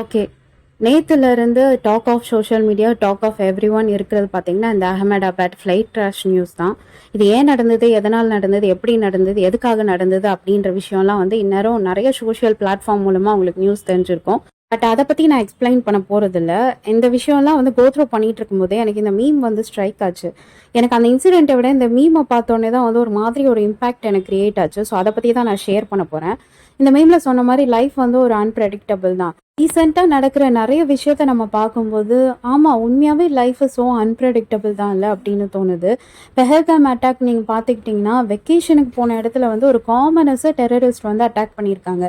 Okay. நேத்துலருந்து talk of social media, talk of everyone இருக்கிறது பார்த்தீங்கன்னா, இந்த அஹமதாபாத் ஃப்ளைட் கிராஷ் நியூஸ் தான். இது ஏன் நடந்தது? எதனால் நடந்தது? எப்படி நடந்தது? எதுக்காக நடந்தது? அப்படின்ற விஷயம்லாம் வந்து இந்நேரம் நெறைய சோஷியல் பிளாட்ஃபார்ம் மூலமா உங்களுக்கு நியூஸ் தெரிஞ்சிருக்கும். பட் அத பத்தி நான் எக்ஸ்பிளைன் பண்ண போறதில்ல. இந்த விஷயம்லாம் வந்து கோ த்ரூ பண்ணிட்டு இருக்கும்போதே எனக்கு இந்த மீம் வந்து ஸ்ட்ரைக் ஆச்சு. எனக்கு அந்த இன்சிடென்ட்ட விட இந்த மீம பார்த்தோனே தான் வந்து ஒரு மாதிரி ஒரு இம்பாக்ட் எனக்கு கிரியேட் ஆச்சு. ஸோ அத பத்தி தான் நான் ஷேர் பண்ண போறேன். இந்த மீம்ல சொன்ன மாரி லைஃப் வந்து ஒரு அன்பிரெடிக்டபிள் தான். ரீசெண்டா நடக்கிற நெறைய விஷயத்த நம்ம பார்க்கும்போது, ஆமா உண்மையாவே லைஃப் இஸ் சோ அன்பிரெடிக்டபிள் தான்ல அப்படின்னு தோணுது. பெஹல்காம் அட்டாக் நீங்க பார்த்துக்கிட்டீங்கன்னா, வெக்கேஷனுக்கு போன இடத்துல வந்து ஒரு காமனஸ டெரரிஸ்ட் வந்து அட்டாக் பண்ணியிருக்காங்க.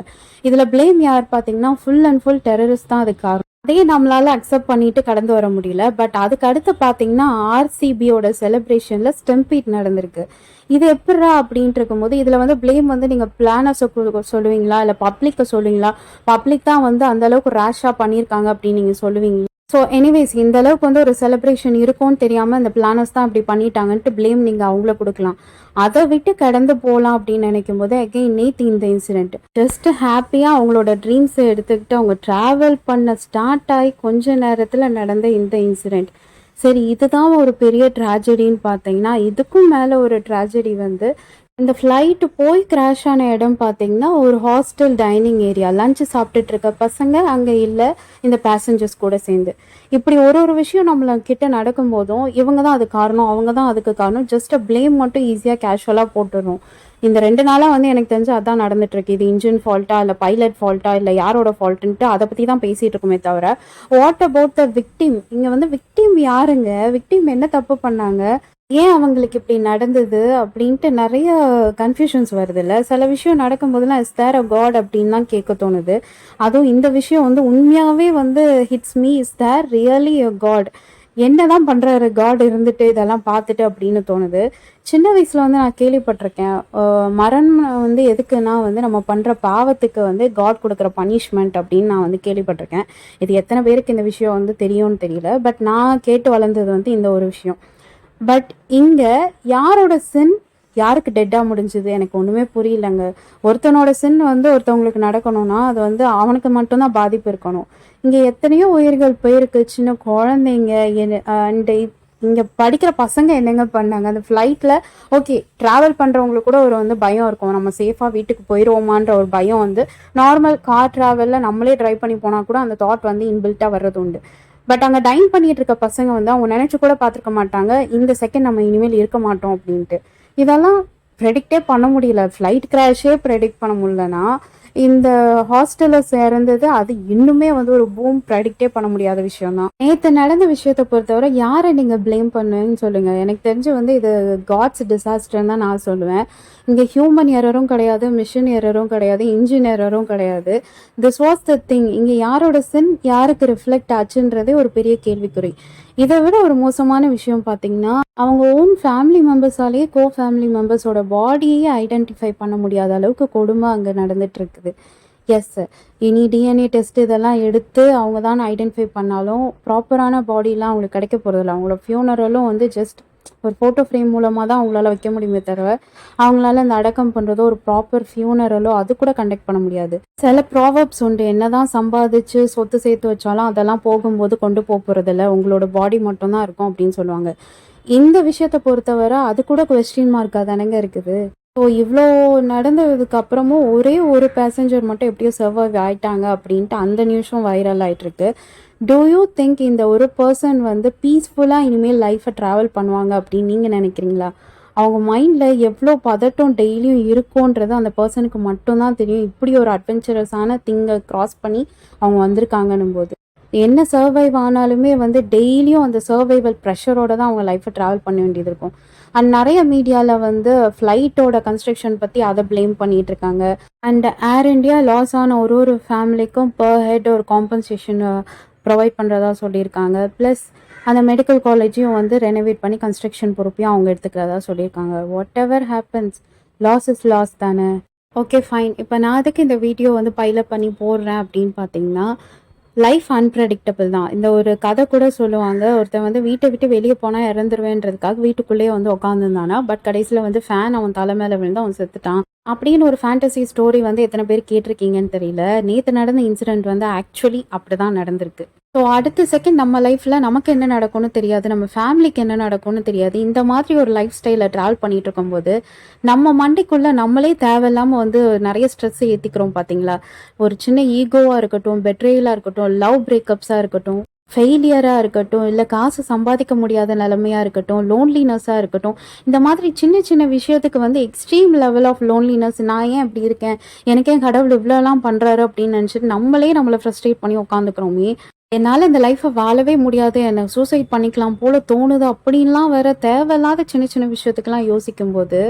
இதுல ப்ளேம் யார் பார்த்தீங்கன்னா, ஃபுல் அண்ட் ஃபுல் டெரரிஸ்ட் தான் அதுக்கு காரணம். அதையே நம்மளால அக்செப்ட் பண்ணிட்டு கடந்து வர முடியல. பட் அதுக்கு அடுத்து பார்த்தீங்கன்னா, ஆர்சிபியோட செலிப்ரேஷன்ல ஸ்டம்பீட் நடந்திருக்கு. இது எப்புட்றா அப்படின்ட்டு இருக்கும்போது, இதுல வந்து ப்ளேம் வந்து நீங்க பிளானர்ஸ சொல்லுவீங்களா? இல்ல பப்ளிக்க சொல்லுவீங்களா? பப்ளிக் தான் வந்து அந்த அளவுக்கு ரேஷா பண்ணியிருக்காங்க அப்படின்னு நீங்க சொல்லுவீங்களா? ஸோ எனிவேஸ் இந்த அளவுக்கு வந்து ஒரு செலிப்ரேஷன் இருக்கும்னு தெரியாம இந்த பிளானர்ஸ் தான் அப்படி பண்ணிட்டாங்கன்ட்டு ப்ளேம் நீங்க அவங்கள குடுக்கலாம். அத விட்டு கடந்து போலாம் அப்படின்னு நினைக்கும்போது, அகைன் நேத்து இந்த இன்சிடென்ட். ஜஸ்ட் ஹேப்பியா அவங்களோட ட்ரீம்ஸ எடுத்துக்கிட்டு அவங்க டிராவல் பண்ண ஸ்டார்ட் ஆயி கொஞ்ச நேரத்துல நடந்த இந்த இன்சிடென்ட். சரி இதுதான் ஒரு பெரிய ட்ராஜடின்னு பார்த்தீங்கன்னா, இதுக்கும் மேல ஒரு ட்ராஜடி வந்து இந்த ஃப்ளைட் போய் கிராஷ் ஆன இடம் பார்த்தீங்கன்னா, ஒரு ஹாஸ்டல் டைனிங் ஏரியா. லஞ்ச் சாப்பிட்டுட்டு இருக்க பசங்க அங்க இல்ல, இந்த பேசஞ்சர்ஸ் கூட சேர்ந்து. இப்படி ஒரு ஒரு விஷயம் நம்மள கிட்ட நடக்கும்போதும், இவங்க தான் அதுக்கு காரணம், அவங்க தான் அதுக்கு காரணம். ஜஸ்ட் ப்ளேம் மட்டும் ஈஸியா கேஷுவலா போட்டுர்றோம். இந்த 2 நாளா வந்து எனக்கு தெரிஞ்சு அதான் நடந்துட்டு இருக்கு. இது இன்ஜின் ஃபால்ட்டா, இல்ல பைலட் ஃபால்ட்டா, இல்ல யாரோட ஃபால்ட்டுன்ட்டு அத பத்தி தான் பேசிட்டு இருக்கோமே தவிர, வாட் அபௌட் த விக்டிம்? இங்க வந்து விக்டிம் யாருங்க? விக்டிம் என்ன தப்பு பண்ணாங்க? ஏன் அவங்களுக்கு இப்படி நடந்தது? அப்படின்ட்டு நெறைய கன்ஃப்யூஷன்ஸ் வருதுல்ல. சில விஷயம் நடக்கும்போதெல்லாம் இஸ் தேர் அ காட் அப்படின்லாம் கேட்க தோணுது. அதுவும் இந்த விஷயம் வந்து உண்மையாவே வந்து hits me is there really a God? என்னதான் பண்றாரு காட் இருந்துட்டு இதெல்லாம் பார்த்துட்டு அப்படின்னு தோணுது. சின்ன வயசுல வந்து நான் கேள்விப்பட்டிருக்கேன். மரணம் வந்து எதுக்குன்னா வந்து நம்ம பண்ற பாவத்துக்கு வந்து காட் குடுக்குற பனிஷ்மென்ட் அப்படின்னு நான் வந்து கேள்விப்பட்டிருக்கேன். இது எத்தன பேருக்கு இந்த விஷயம் வந்து தெரியும்னு தெரியல. பட் நான் கேட்டு வளர்ந்தது வந்து இந்த ஒரு விஷயம். பட் இங்க யாரோட சின் யாருக்கு டெட்டா முடிஞ்சது? எனக்கு ஒண்ணுமே புரியலங்க. ஒருத்தனோட சின் வந்து ஒருத்தவங்களுக்கு நடக்கணும்னா, அது வந்து அவனுக்கு மட்டும் தான் பாதிப்பு இருக்கணும். இங்க எத்தனையோ உயிர்கள் போயிருக்கு. சின்ன குழந்தைங்க அண்ட் இங்க படிக்கிற பசங்க என்னங்க பண்ணாங்க? அந்த ஃப்ளைட்ல ஓகே டிராவல் பண்றவங்களுக்கு கூட ஒரு வந்து பயம் இருக்கும். நம்ம சேஃபா வீட்டுக்கு போயிருவோமான்ற ஒரு பயம் வந்து நார்மல் கார் டிராவல்ல நம்மளே டிரைவ் பண்ணி போனா கூட அந்த தாட் வந்து இன்பில்ட்டா வர்றது உண்டு. பட் அங்க டைன் பண்ணிட்டு இருக்க பசங்க வந்து அவங்க நினைச்சு கூட பார்த்துருக்க மாட்டாங்க. இந்த செகண்ட் நம்ம இனிமேல் இருக்க மாட்டோம் அப்படின்ட்டு. இதெல்லாம் ப்ரெடிக்டே பண்ண முடியல. ஃப்ளைட் கிராஷே ப்ரெடிக்ட் பண்ண முடியலன்னா, இந்த ஹாஸ்டல்ல சேர்ந்தது அது இன்னுமே வந்து ஒரு பூம் ப்ரெடிக்டே பண்ண முடியாத விஷயம் தான். நேத்து நடந்த விஷயத்த பொறுத்தவரை யாரை நீங்க ப்ளேம் பண்ணுவீங்கன்னு சொல்லுங்க. எனக்கு தெரிஞ்சு வந்து இது காட்ஸ் டிசாஸ்டர்ன்னு தான் நான் சொல்லுவேன். இங்க ஹியூமன் எரரும் கிடையாது, மிஷின் எரரும் கிடையாது, இன்ஜின் எரரும் கிடையாது. This was the thing. இங்க யாரோட சின் யாருக்கு ரிஃப்ளெக்ட் ஆச்சுன்றதே ஒரு பெரிய கேள்விக்குறி. இதை விட ஒரு மோசமான விஷயம் பார்த்தீங்கன்னா, அவங்க ஓன் ஃபேமிலி மெம்பர்ஸாலேயே ஃபேமிலி மெம்பர்ஸோட பாடியே ஐடென்டிஃபை பண்ண முடியாத அளவுக்கு கொடுமை அங்கே நடந்துட்டு இருக்குது. எஸ், இனி டிஎன்ஏ டெஸ்ட் இதெல்லாம் எடுத்து அவங்க தான் ஐடென்டிஃபை பண்ணாலும் ப்ராப்பரான பாடிலாம் அவங்களுக்கு கிடைக்க போகிறதில்ல. அவங்களோட ஃபியூனரலும் வந்து ஜஸ்ட் ஒரு ஃபோட்டோ ஃப்ரேம் மூலமாக தான் அவங்களால வைக்க முடியுமே தவிர, அவங்களால இந்த அடக்கம் பண்ணுறதோ ஒரு ப்ராப்பர் ஃபியூனரலோ அது கூட கண்டக்ட் பண்ண முடியாது. சில ப்ராவர்ப்ஸ் உண்டு. என்னதான் சம்பாதிச்சு சொத்து சேர்த்து வச்சாலும் அதெல்லாம் போகும்போது கொண்டு போகிறதில்ல, உங்களோட பாடி மட்டும் தான் இருக்கும் அப்படின்னு சொல்லுவாங்க. இந்த விஷயத்தை பொறுத்தவரை அது கூட கொஸ்டின் மார்க்காக தானேங்க இருக்குது. ஸோ இவ்வளோ நடந்ததுக்கு அப்புறமும் ஒரே ஒரு பேசஞ்சர் மட்டும் எப்படியோ சர்வைவ் ஆயிட்டாங்க அப்படின்ட்டு அந்த நியூஸும் வைரல் ஆயிட்டு இருக்கு. டூ யூ திங்க் இந்த ஒரு பர்சன் வந்து பீஸ்ஃபுல்லாக இனிமேல் லைஃப்பை ட்ராவல் பண்ணுவாங்க அப்படின்னு நீங்கள் நினைக்கிறீங்களா? அவங்க மைண்டில் எவ்வளோ பதட்டம் டெய்லியும் இருக்குன்றது அந்த பர்சனுக்கு மட்டும்தான் தெரியும். இப்படி ஒரு அட்வென்ச்சரஸான திங்கை க்ராஸ் பண்ணி அவங்க வந்திருக்காங்கன்னும் போது என்ன சர்வைவ் ஆனாலுமே வந்து டெய்லியும் அந்த சர்வைவல் ப்ரெஷரோட தான் அவங்க லைஃப்பை ட்ராவல் பண்ண வேண்டியது இருக்கும். அண்ட் நிறைய மீடியாவில் வந்து ஃப்ளைட்டோட கன்ஸ்ட்ரக்ஷன் பற்றி அதை ப்ளேம் பண்ணிட்டு இருக்காங்க. அண்ட் ஏர் இண்டியா லாஸ் ஆன ஒரு ஒரு ஃபேமிலிக்கும் பர் ஹெட் ஒரு காம்பன்சேஷன் ப்ரொவைட் பண்ணுறதா சொல்லியிருக்காங்க. ப்ளஸ் அந்த மெடிக்கல் காலேஜையும் வந்து ரெனோவேட் பண்ணி கன்ஸ்ட்ரக்ஷன் பொறுப்பையும் அவங்க எடுத்துக்கிறதா சொல்லியிருக்காங்க. Whatever happens, loss is loss தானே. Okay fine. இப்போ நான் அதுக்கு இந்த வீடியோ வந்து பைலப் பண்ணி போடுறேன் அப்படின்னு பார்த்தீங்கன்னா, லைஃப் அன்பிரடிக்டபிள் தான். இந்த ஒரு கதை கூட சொல்லுவாங்க. ஒருத்தன் வந்து வீட்டை விட்டு வெளியே போனால் இறந்துருவேன்றதுக்காக வீட்டுக்குள்ளேயே வந்து உட்காந்துருந்தானா. பட் கடைசியில் வந்து ஃபேன் அவன் தலை மேலே விழுந்து அவன் செத்துட்டான். அப்படின்னு ஒரு ஃபேண்டசி ஸ்டோரி வந்து எத்தனை பேர் கேட்டிருக்கீங்கன்னு தெரியல. நேத்து நடந்த இன்சிடென்ட் வந்து ஆக்சுவலி அப்படிதான் நடந்திருக்கு. ஸோ அடுத்த செகண்ட் நம்ம லைஃப்ல நமக்கு என்ன நடக்கும்னு தெரியாது. நம்ம ஃபேமிலிக்கு என்ன நடக்கும்னு தெரியாது. இந்த மாதிரி ஒரு லைஃப் ஸ்டைல ட்ராவல் பண்ணிட்டு இருக்கும்போது, நம்ம மண்டைக்குள்ள நம்மளே தேவையில்லாம வந்து நெறைய ஸ்ட்ரெஸ் ஏத்திக்கிறோம் பார்த்தீங்களா? ஒரு சின்ன ஈகோவா இருக்கட்டும், பெட்ரேயலா இருக்கட்டும், லவ் பிரேக்கப்ஸா இருக்கட்டும், ஃபெயிலியரா இருக்கட்டும், இல்ல காசு சம்பாதிக்க முடியாத நிலைமையா இருக்கட்டும், லோன்லினஸ்ஸா இருக்கட்டும். இந்த மாதிரி சின்ன சின்ன விஷயத்துக்கு வந்து எக்ஸ்ட்ரீம் லெவல் ஆஃப் லோன்லினஸ் நான் ஏன் இப்படி இருக்கேன்? எனக்கு ஏன் கடவுள் இவ்வளோலாம் பண்றாரு அப்படின்னு நினச்சிட்டு நம்மளே நம்மள ஃப்ரஸ்ட்ரேட் பண்ணி உட்காந்துக்கிறோமே. என்னால இந்த லைஃப்ப வாழவே முடியாது. என்ன சூசைட் பண்ணிக்கலாம் போல தோணுது அப்படின்லாம் வேற தேவையில்லாத சின்ன சின்ன விஷயத்துக்கெல்லாம் யோசிக்கும்போது,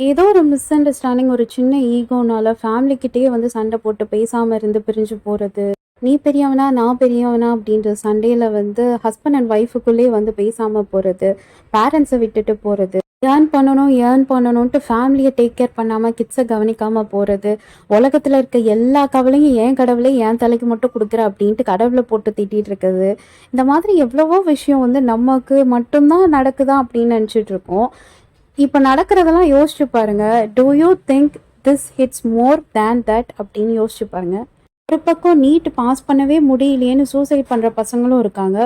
ஏதோ ஒரு மிஸ் அண்டர்ஸ்டாண்டிங் ஒரு சின்ன ஈகோனால ஃபேமிலி கிட்டயே வந்து சண்டை போட்டு பேசாம இருந்து பிரிஞ்சு போறது. நீ பெரியவனா, நான் பெரியவனா அப்படின்ற சண்டையில வந்து ஹஸ்பண்ட் அண்ட் ஒய்ஃபுக்குள்ளேயே வந்து பேசாம போறது, பேரண்ட்ஸை விட்டுட்டு போறது, ஏர்ன் பண்ணணும்ன்ட்டு ஃபேமிலியை டேக் கேர் பண்ணாம கிட்ஸை கவனிக்காம போறது, உலகத்துல இருக்க எல்லா கவலையும் என் கடவுளே என் தலைக்கு மட்டும் கொடுக்குற அப்படின்ட்டு கடவுளை போட்டு திட்டிட்டு இருக்குது. இந்த மாதிரி எவ்வளவோ விஷயம் வந்து நமக்கு மட்டும்தான் நடக்குதா அப்படின்னு நினச்சிட்டு இருக்கோம். இப்போ நடக்கிறதெல்லாம் யோசிச்சு பாருங்க. Do you think this hits more than that அப்படின்னு யோசிச்சு பாருங்க. ஒரு பக்கம் நீட் பாஸ் பண்ணவே முடியலையேன்னு சூசைட் பண்ணுற பசங்களும் இருக்காங்க.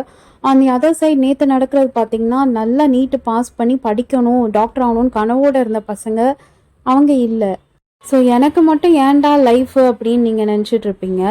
ஆன் தி அதர் சைட் நேற்று நடக்கிறது பார்த்தீங்கன்னா, நல்லா நீட்டு பாஸ் பண்ணி படிக்கணும், டாக்டர் ஆகணும்னு கனவோடு இருந்த பசங்க அவங்க இல்லை. ஸோ எனக்கு மட்டும் ஏன்டா லைஃபு அப்படின்னு நீங்கள் நினச்சிட்டு இருப்பீங்க.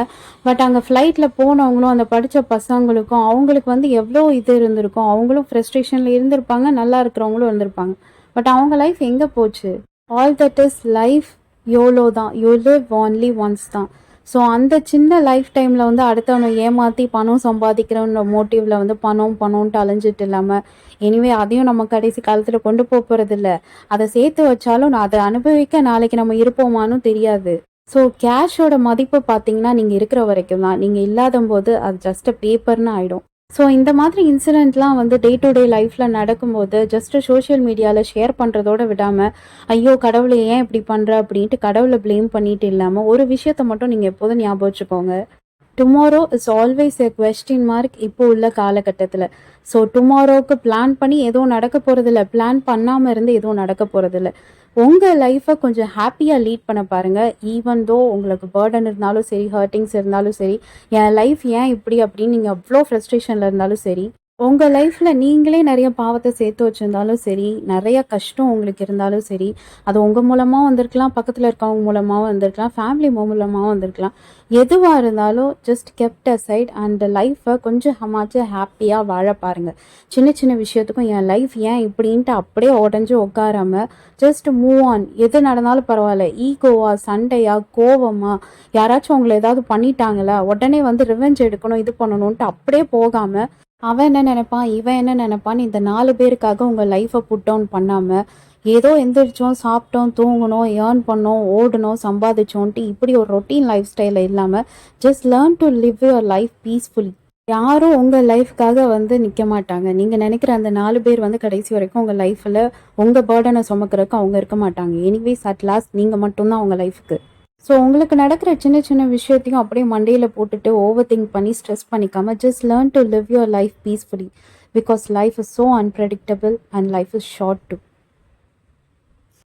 பட் அங்கே ஃப்ளைட்டில் போனவங்களும் அந்த படித்த பசங்களுக்கும் அவங்களுக்கு வந்து எவ்வளோ இது இருந்திருக்கும். அவங்களும் ஃப்ரஸ்ட்ரேஷனில் இருந்திருப்பாங்க, நல்லா இருக்கிறவங்களும் இருந்திருப்பாங்க. பட் அவங்க லைஃப் எங்கே போச்சு? All that is life YOLO தான். யூ லிவ் ஒன்லி ஒன்ஸ் தான். ஸோ அந்த சின்ன லைஃப் டைமில் வந்து அடுத்தவனை ஏமாற்றி பணம் சம்பாதிக்கிறோன்ற மோட்டிவில் வந்து பணம்ன்ட்டு அலைஞ்சிட்டு இல்லாமல், எனிவே அதையும் நம்ம கடைசி காலத்தில் கொண்டு போகிறதில்ல. அதை சேர்த்து வச்சாலும் நான் அதை அனுபவிக்க நாளைக்கு நம்ம இருப்போமான்னு தெரியாது. ஸோ கேஷோட மதிப்பு பார்த்தீங்கன்னா நீங்கள் இருக்கிற வரைக்கும் தான். நீங்கள் இல்லாத போது அது ஜஸ்ட் பேப்பர்னு ஆகிடும். ஸோ இந்த மாதிரி இன்சிடெண்ட்லாம் வந்து டே டு டே லைஃப்பில் நடக்கும்போது ஜஸ்ட்டு சோஷியல் மீடியாவில் ஷேர் பண்ணுறதோட விடாமல், ஐயோ கடவுளை ஏன் இப்படி பண்ணுற அப்படின்ட்டு கடவுளை ப்ளேம் பண்ணிட்டு இல்லாமல் ஒரு விஷயத்த மட்டும் நீங்கள் எப்போதும் ஞாபகம் வச்சுக்கோங்க. Tomorrow is always a question mark இப்போ உள்ள காலகட்டத்தில். ஸோ டுமாரோவுக்கு பிளான் பண்ணி எதுவும் நடக்க போகிறதில்ல, பிளான் பண்ணாமல் இருந்து எதுவும் நடக்க போகிறதில்ல. உங்கள் லைஃப்பை கொஞ்சம் ஹாப்பியாக லீட் பண்ண பாருங்கள். ஈவன் தோ உங்களுக்கு பேர்டன் இருந்தாலும் சரி, ஹர்ட்டிங்ஸ் இருந்தாலும் சரி, என் லைஃப் ஏன் இப்படி அப்படின்னு நீங்கள் அவ்வளோ ஃப்ரஸ்ட்ரேஷனில் இருந்தாலும் சரி, உங்கள் லைஃப்பில் நீங்களே நிறைய பாவத்தை சேர்த்து வச்சுருந்தாலும் சரி, நிறைய கஷ்டம் உங்களுக்கு இருந்தாலும் சரி, அது உங்கள் மூலமாக வந்திருக்கலாம், பக்கத்தில் இருக்கவங்க மூலமாகவும் வந்திருக்கலாம், ஃபேமிலி மூலமாகவும் வந்திருக்கலாம். எதுவாக இருந்தாலும் ஜஸ்ட் கெப்ட் அசைட் அண்ட் லைஃப்பை கொஞ்சம் ஹாப்பியாக வாழ பாருங்கள். சின்ன சின்ன விஷயத்துக்கும் என் லைஃப் ஏன் இப்படின்ட்டு அப்படியே உடஞ்சி உட்காராமல் ஜஸ்ட் மூவ் ஆன். எது நடந்தாலும் பரவாயில்ல. ஈகோவா, சண்டையா, கோவமா, யாராச்சும் உங்களை ஏதாவது பண்ணிட்டாங்களா, உடனே வந்து ரிவெஞ்ச் எடுக்கணும், இது பண்ணணுன்ட்டு அப்படியே போகாமல் அவன் என்ன நினைப்பான், இவன் என்ன நினைப்பான்னு இந்த 4 பேருக்காக உங்கள் லைஃப்பை புட் டவுன் பண்ணாமல், ஏதோ எந்திரிச்சோம், சாப்பிட்டோம், தூங்கணும், ஏர்ன் பண்ணோம், ஓடணும், சம்பாதிச்சோன்ட்டு இப்படி ஒரு ரொட்டீன் லைஃப் ஸ்டைலில் இல்லாமல் just learn to live your life peacefully. யாரும் உங்கள் லைஃப்காக வந்து நிற்க மாட்டாங்க. நீங்கள் நினைக்கிற அந்த 4 பேர் வந்து கடைசி வரைக்கும் உங்கள் லைஃப்பில் உங்கள் பேர்டனை சுமக்கிறதுக்கு அவங்க இருக்க மாட்டாங்க. எனிவேஸ் அட் லாஸ்ட் நீங்கள் மட்டும்தான் உங்கள் லைஃபுக்கு. ஸோ உங்களுக்கு நடக்கிற சின்ன சின்ன விஷயத்தையும் அப்படியே மண்டையில் போட்டுட்டு ஓவர் திங்க் பண்ணி ஸ்ட்ரெஸ் பண்ணிக்காமல் just learn to live your life peacefully. Because life is so unpredictable and life is short to.